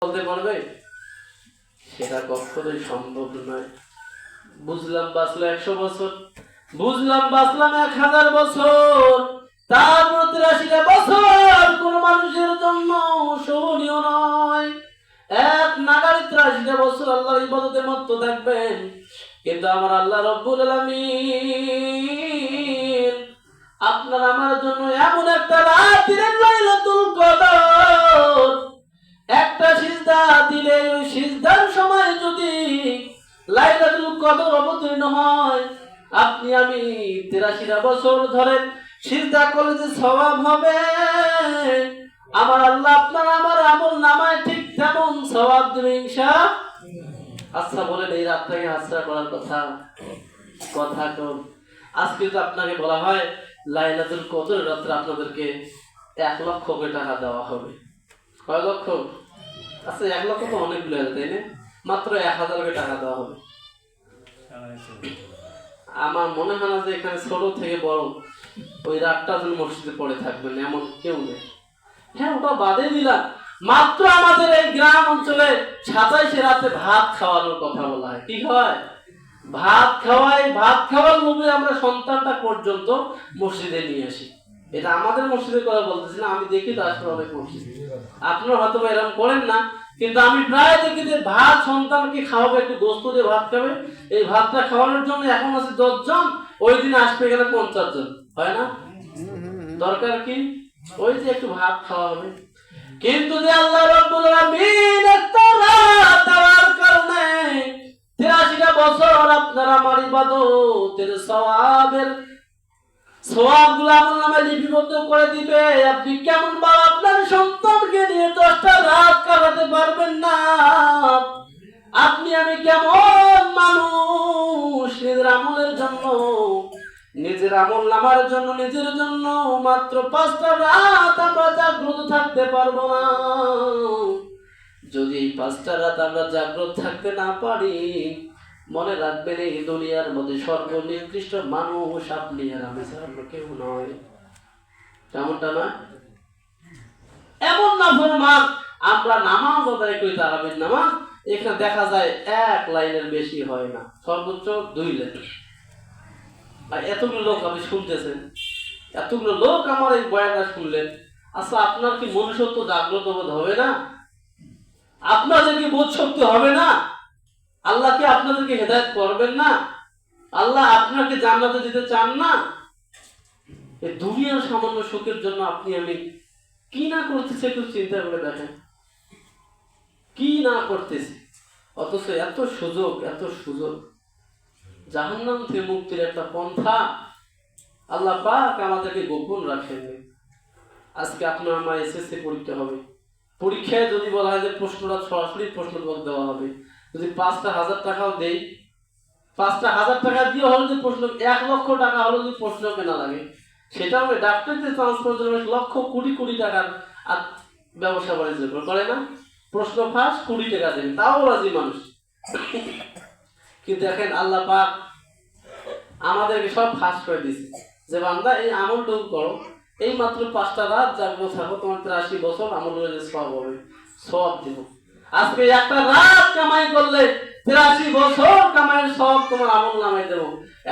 বলতে পারবে? সেটা কখনোই সম্ভব নয়। বুঝলাম বাঁচলো 100 বছর, বুঝলাম বাঁচলাম 1000 বছর, তার 83টা বছর কোন মানুষের জন্য শোভনীয় নয়। এক নাগাড়ে 83টা বছর আল্লাহর ইবাদতে মত্ত থাকবেন, কিন্তু আমার আল্লাহ রব্বুল আলামিন আপনার আমার জন্য এমন একটা রাত দিলেন, লাইলাতুল কদর। একটা সিজদা দিলে ওই সিজদার সময় যদি লাইলাতুল কদর অবতীর্ণ হয়, আপনি আমি 83টা বছর ধরে সিজদা করলে যে সওয়াব হবে, আমার আল্লাহ আপনার আমার আমল নামায় ঠিক তেমন সওয়াব দেবে ইনশাআল্লাহ। আচ্ছা বলেন, এই রাতটাকে হাসরা করার কথা কথা কোন? আজকে তো আপনাকে বলা হয় লাইলাতুল কদর রাতে আপনাদেরকে 1 লক্ষ টাকা দেওয়া হবে। কয় লক্ষ? আচ্ছা 1 লক্ষ তো অনেকগুলো আছে, তাই না? মাত্র 1000 টাকা দেওয়া হবে। আমার মনে হয় না যে এখানে ছোট থেকে বড় ওই রাতটা যেন মসজিদে পড়ে থাকবেন এমন কেউ নেই। হ্যাঁ, ওটা বাদে দিলাম, মাত্র আমাদের এই গ্রাম অঞ্চলে 27 রাতে ভাত খাওয়ানোর কথা বলা হয়। কি হয়? ভাত খাওয়াই, ভাত খাওয়ার লোভে আমরা সন্তানটা পর্যন্ত মসজিদে নিয়ে আসি। এটা আমাদের মসজিদের কথা বলতেছি না, আমি দেখি তো আসলে অনেক মসজিদ, আপনারা হয়তো এরকম করেন না, কিন্তু আমি প্রায় দেখি যে ভাত সন্তানকে খাওয়াবে, একটু গোস্ত দিয়ে ভাত খাবে। এই ভাতটা খাওয়ানোর জন্য এখন আছে 10 জন, ওই দিন আসবে এখানে 50 জন, হয় না? দরকার কি? ওই যে একটু ভাত খাওয়া হবে। কিন্তু যে আল্লাহ রাব্বুল আলামিন একটা রাত দেওয়ার কারণে 83টা বছর আপনারা আমার ইবাদতের সওয়াবগুলো আমার নামে লিপিবদ্ধ করে দিবে। আপনি কেমন বাবা আপনার সন্তানকে নিয়ে 10টা রাত কাটাতে পারবেন না? আপনি আমি কেমন মানুষ নিজের আমলের জন্য, নিজের আমল নামার জন্য, নিজের জন্য মাত্র 5টা রাত আমরা জাগ্রত থাকতে পারবো না। যদি এই 5টা রাত আমরা জাগ্রত থাকতে না পারি, মনে রাখবেন এই দুনিয়ার মধ্যে সর্বনিকৃষ্ট মানুষ আপনি আর আমি ছাড়া কেউ নয়। তেমনটা নয়? এমন না ফরমান আমরা নামাজ আদায় করি, তারাবির নামাজ, এখানে দেখা যায় 1 লাইনের বেশি হয় না, সর্বোচ্চ 2 লাইন। আর এতগুলো লোক আপনি শুনতেছেন, এতগুলো লোক আমার এই বয়ানটা শুনলেন। আচ্ছা, আপনার কি মনুষ্যত্ব জাগ্রত বোধ হবে না? আপনাদের কি বোধ শক্তি হবে না? আল্লাহ কি আপনাদেরকে হেদায়েত করবেন না? আল্লাহ আপনাকে জান্নাতে দিতে চান না? এই দুনিয়ার সামান্য সুখের জন্য আপনি আমি কি না করতেছি, একটু চিন্তা করে দেখেন, কি না করতেছি। অথচ এত সুযোগ, এত সুযোগ, জাহান্নাম থেকে মুক্তির একটা পন্থা আল্লাহ পাক আমাদেরকে গোপন রাখেননি। আজকে আপনার আমার এসএসসি পরীক্ষা হবে, পরীক্ষায় যদি বলা হয় যে প্রশ্নটা সরাসরি প্রশ্ন দেওয়া হবে, যদি 5,000 টাকাও দেই, 5,000 টাকা দিয়ে হলে যে প্রশ্ন, 1 লক্ষ টাকা হলে যদি প্রশ্ন কেনা লাগে, সেটা হবে ডাক্তারদের ট্রান্সফার জন্য লক্ষ কোটি কোটি টাকার আর ব্যবসা বাণিজ্য করে না। প্রশ্ন ফাঁস 20 টাকা দেন, তাও রাজি মানুষ। কিন্তু দেখেন আল্লাহ পাক আমাদেরকে সব ফাঁস করে দিচ্ছে যে বান্দা এই আমলটুকু করো, এই মাত্র 5টা রাত জাগ্রত থাকো, তোমার 83 বছর আমল যে সওয়াব হবে, সওয়াব দিব। আজকে একটা রাত কামাই করলে 83 বছর কামাইয়ের সওয়াব তোমার আমল নামাই দেবো।